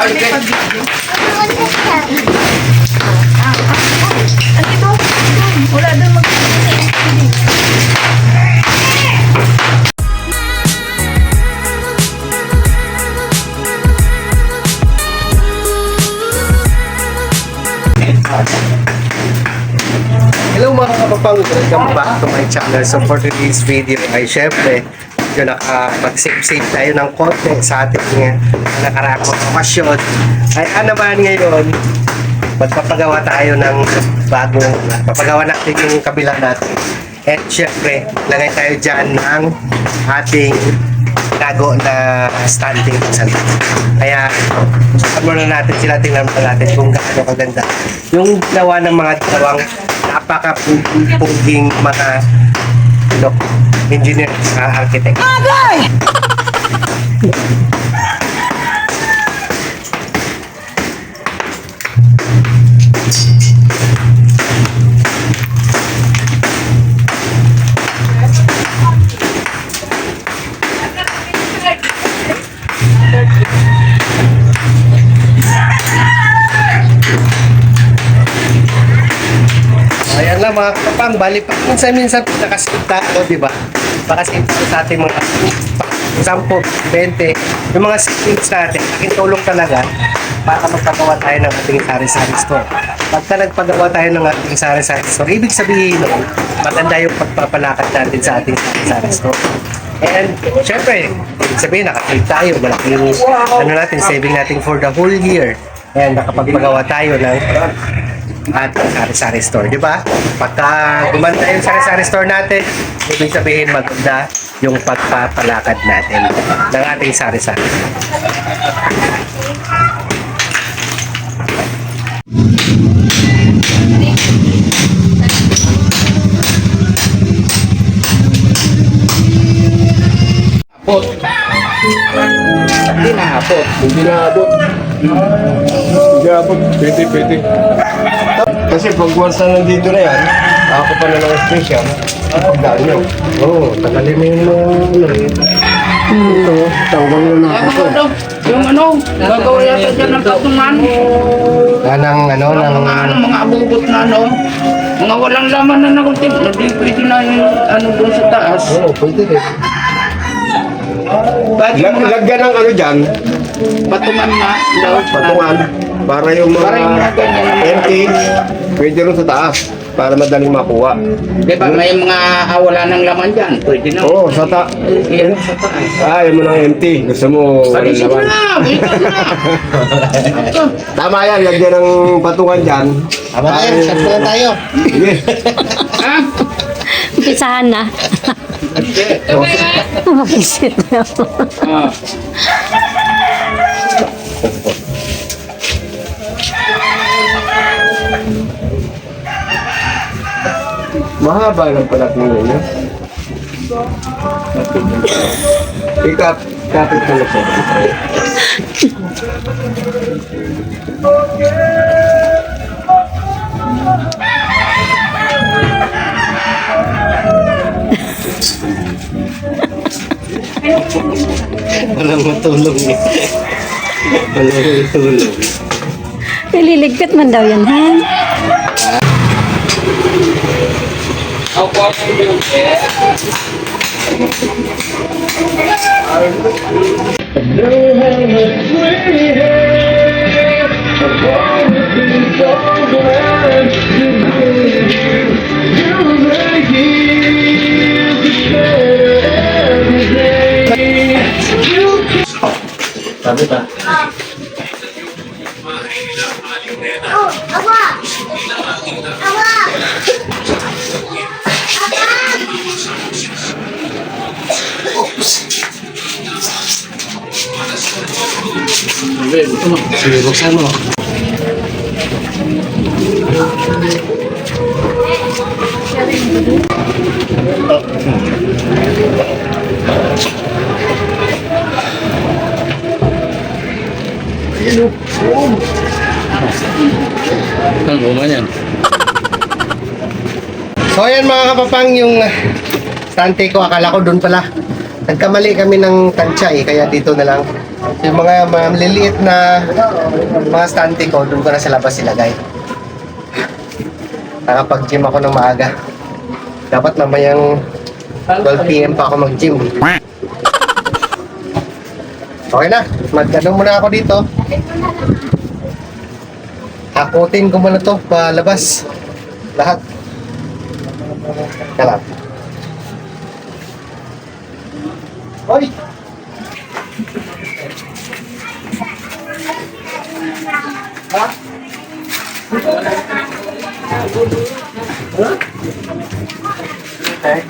Wala doon mag-ibig. Hello mga kapapang, welcome back to my channel. So for today's video ay syempre yung nakapag-save tayo ng konti sa ating nakaraang okasyon. Ay naman ngayon, magpapagawa tayo ng bagong, papagawa natin yung kabila natin. At syempre, lagay tayo dyan ng ating tago na standing sand. Kaya, sukat muna natin sila, tingnan muna natin kung gaano kaganda yung ginawa ng mga dalawang napaka-puging mga engineer sa architect. Ayan lang mga kapang, bali pa minsan nakasave tayo, di ba? Pakasave tayo sa ating mga 10, 20, yung mga savings natin, aking tulong talaga para magpagawa tayo ng ating sari-sari store. Pagka nagpagawa tayo ng ating sari-sari store, ibig sabihin nun, maganda yung pagpapalakad natin sa ating sari-sari store. And syempre, ibig sabihin nakasave tayo, malaki yung natin, saving natin for the whole year. And nakapagpagawa tayo ng ating sari-sari store, di ba? Pagka gumanda yung sari-sari store natin, ibig sabihin maganda yung pagpapalakad natin ng ating sari-sari. Abot. Hindi naabot. Hindi naabot. Hindi naabot. Pwede. Kasi pag once na nandito na yan, ako pa na ng special, pagdaan nyo. Oo, tagalin mo yung Ito, tanggal na ako. Yung ano, gagawa yata dyan ng patungan. ng Mga abubot na ano. Mga walang laman na nakuntin. Hindi pwede na yung ano doon sa taas. Oo, pwede rin. Bakit mga Lagyan ng ano dyan, patungan na daw. patungan, para yung Para yung mga mga ganyan naman. empty, pwede rin sa taas, para madaling makuha. Di ba may mga wala ng laman dyan. Pwede na. Oo, sa taas. Yan sa taas. Ayaw mo ng empty, gusto mo walang Palisip laman. na! Wait na! Tama yan, lagyan ng patungan dyan. Tama na yan, sakto na tayo. Sige. Ha? Umpisahan na. Mapisit na ako. Ah. Mahaba lang pala tingin niya. Kapit ko na po. Walang matulong eh. Walang matulong. Nililigpit man daw yan, ha? Sabi ba? Sige, buksan mo. Ang guma niyan. So ayan mga kapapang, yung stante ko, akala ko doon pala. Nagkamali kami ng tansya eh, kaya dito na lang. Yung mga maliliit na mga stante ko, doon ko na sa labas ilagay. Nakapag-gym ako ng maaga. Dapat mamayang 12 PM pa ako mag-gym. Okay na, mag-ano muna ako dito. Hakutin ko muna to palabas. Lahat. Kaya lang. Hoy! Ha? Okay.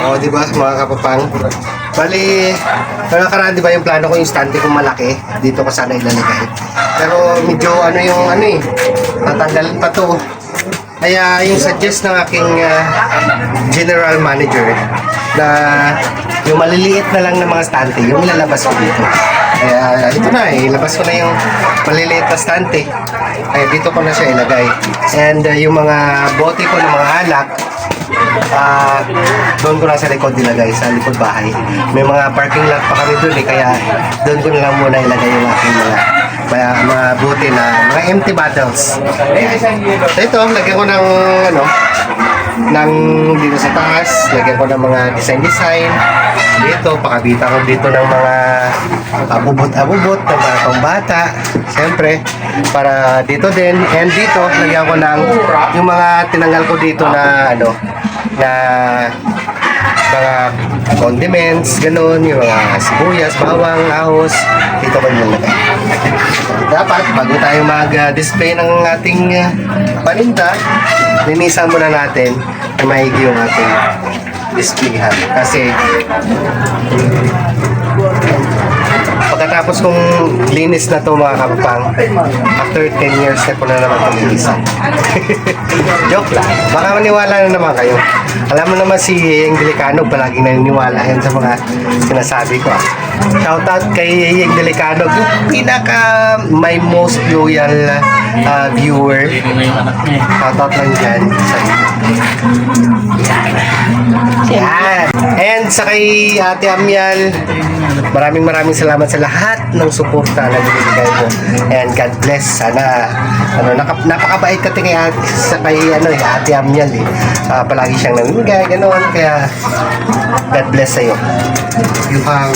Oh, di ba mga kapapang? Bali, nakaraan di ba yung plano ko yung stante kong malaki, dito ko sana ilalagay. Pero medyo ano yung ano eh, tatanggalin pa to. Kaya yung suggest ng aking general manager na yung maliliit na lang ng mga stante, yung ilalabas ko dito. Kaya ito na eh, ilabas ko na yung maliliit na stante. Kaya dito ko na siya ilagay. And yung mga bote ko ng mga alak, doon ko na sa likod ilagay, sa likod bahay. May mga parking lot pa kami doon eh, kaya doon ko na lang muna ilagay yung aking mga bote na mga empty bottles. So ito, lagyan ko ng ano, ng dito sa taas, lagyan ko ng mga design dito, pakabita ko dito ng mga abubot-abubot ng mga pambata, siyempre para dito din, and dito lagyan ko ng yung mga tinanggal ko dito na ano, na mga condiments, ganun, yung mga sibuyas, bawang, ahos, dito ko yung lagay. Dapat, bago tayo mag-display ng ating paninda, linisan muna natin na maigi yung ating displayhan. Kasi, pagkatapos kong linis na to mga kapapang, after 10 years na ko na naman palinisan. Joke lang. Baka maniwala na naman kayo. Alam mo naman si Yeng Delicano, palaging naniniwala yan sa mga sinasabi ko. Shoutout kay Yeng Delicano, yung pinaka my most loyal viewer. Shoutout lang dyan sa inyo. Yan. And sa kay Ate Amial, maraming salamat sa lahat ng suporta na binibigay mo. And God bless. Sana napakabait ka kay Ate Amial eh. Palagi siyang namimigay, ganoon. Kaya God bless sa'yo. You have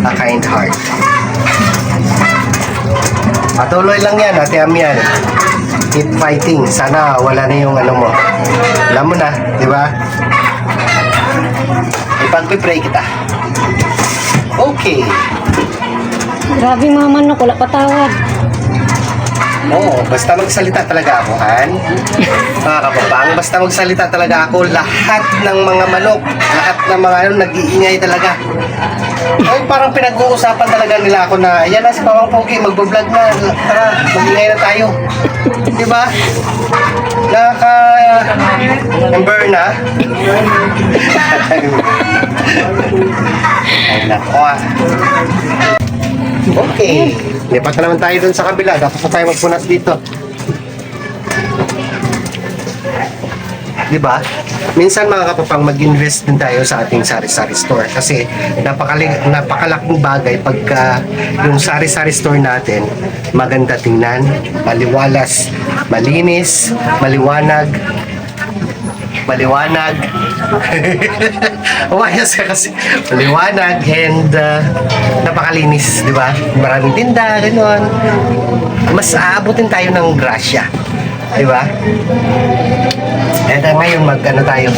a kind heart. Patuloy lang yan, Ate Amial. Keep fighting. Sana wala na yung ano mo. Alam mo na, di ba? Ipag-pray kita. Okay. Grabe mga manok, wala patawad. Oo, basta magsalita talaga ako, Han. Mga kapapang, basta magsalita talaga ako, lahat ng mga manok, lahat ng mga ano, nag-iingay talaga. Ay, parang pinag-uusapan talaga nila ako na, ayan na si Pawang Pogi, magbablog na, tara, mag-iingay na tayo. Diba? Nakaka-number na. Ay, nako ah. Okay. Lipat na naman tayo dun sa kabila. Dapat na tayo magpunas dito. Diba? Minsan mga kapapang mag-invest din tayo sa ating sari-sari store kasi napakalaking bagay pagka yung sari-sari store natin maganda tingnan, maliwalas, malinis, maliwanag. Umayos ka kasi maliwanag and napakalinis, di ba? Maraming tinda, gano'n. Mas aabutin tayo ng grasya, di ba? And ngayon mag-ano tayo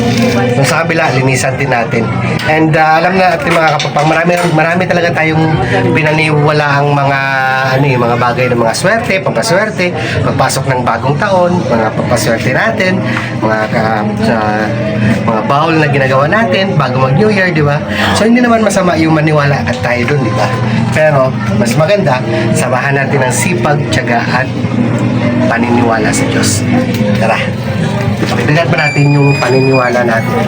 kung sa kabila, linisan din natin. And alam na natin mga kapapang, marami talaga tayong pinaniwala ang mga mga bagay ng mga swerte, pampaswerte, pagpasok ng bagong taon, mga pampaswerte natin, mga bawl na ginagawa natin bago mag New Year, di ba? So hindi naman masama yung maniwala at tayo dun, di ba? Pero mas maganda, samahan natin ang sipag, tiyaga at paniniwala sa Diyos. Tara! Pakitigan pa natin yung paniniwala natin.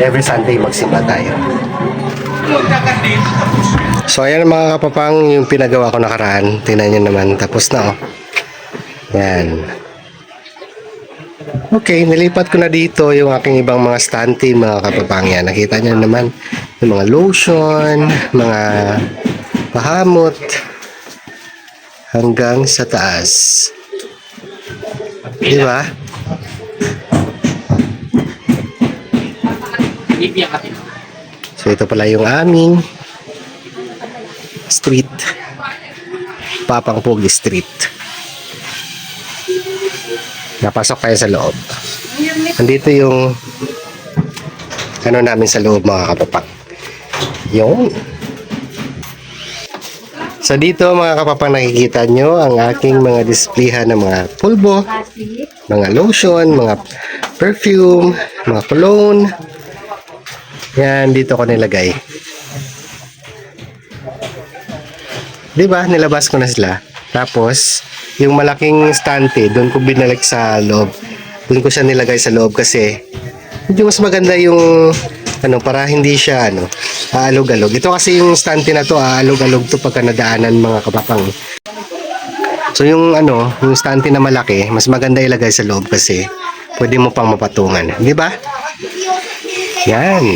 Every Sunday magsimba tayo. So ayan mga kapapang yung pinagawa ko nakaraan. Tingnan nyo naman. Tapos na oh. Yan. Okay, nilipat ko na dito yung aking ibang mga stante mga kapapang yan. Nakita nyo naman yung mga lotion, mga pahamot hanggang sa taas. Di ba? So ito pala yung aming street. Papang Pogi Street. Napasok tayo sa loob. Nandito yung ano namin sa loob mga kapapang. Yung so dito mga kapapang nakikita nyo ang aking mga displayhan ng mga pulbo, mga lotion, mga perfume, mga cologne. Yan, dito ko nilagay. Diba? Nilabas ko na sila. Tapos, yung malaking stante, doon ko binalik sa loob. Doon ko siya nilagay sa loob kasi medyo mas maganda yung ano, para hindi siya ano, aalog-alog. Ito kasi yung stante na to, aalog-alog to pagka nadaanan mga kapapang. So yung ano, yung stante na malaki, mas maganda ilagay sa loob kasi pwede mo pang mapatungan. Di ba? Yan.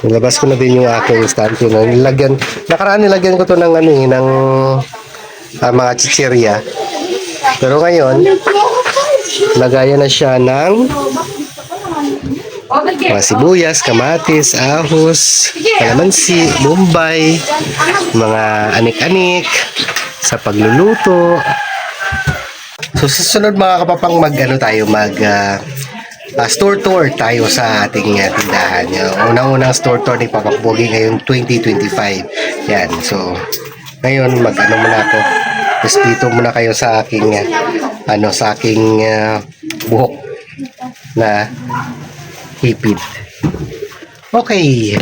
Nilabas ko na din yung aking stante na nilagyan. Nakaraan nilagyan ko to ng ano ng mga chichirya. Pero ngayon, lagayan na siya ng mga sibuyas, kamatis, ahos, kalamansi, bombay, mga anik-anik sa pagluluto. So susunod mga kapapang store tour tayo sa ating tindahan. Yung unang-unang store tour ni Papa Pogi ngayon 2025. Yan. So ngayon mag-ano muna ako. Respeto muna kayo sa aking buhok na hipid. Okay.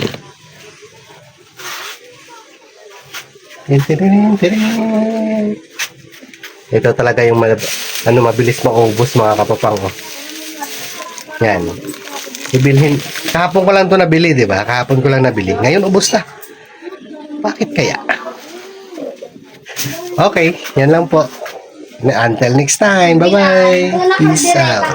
Ito talaga yung mabilis maubos mga kapapang. Oh. Yan. Ibilhin. Kahapon ko lang to nabili, di ba? Kahapon ko lang nabili. Ngayon ubos na. Bakit kaya? Okay, yan lang po. Until next time. Bye-bye. Peace out.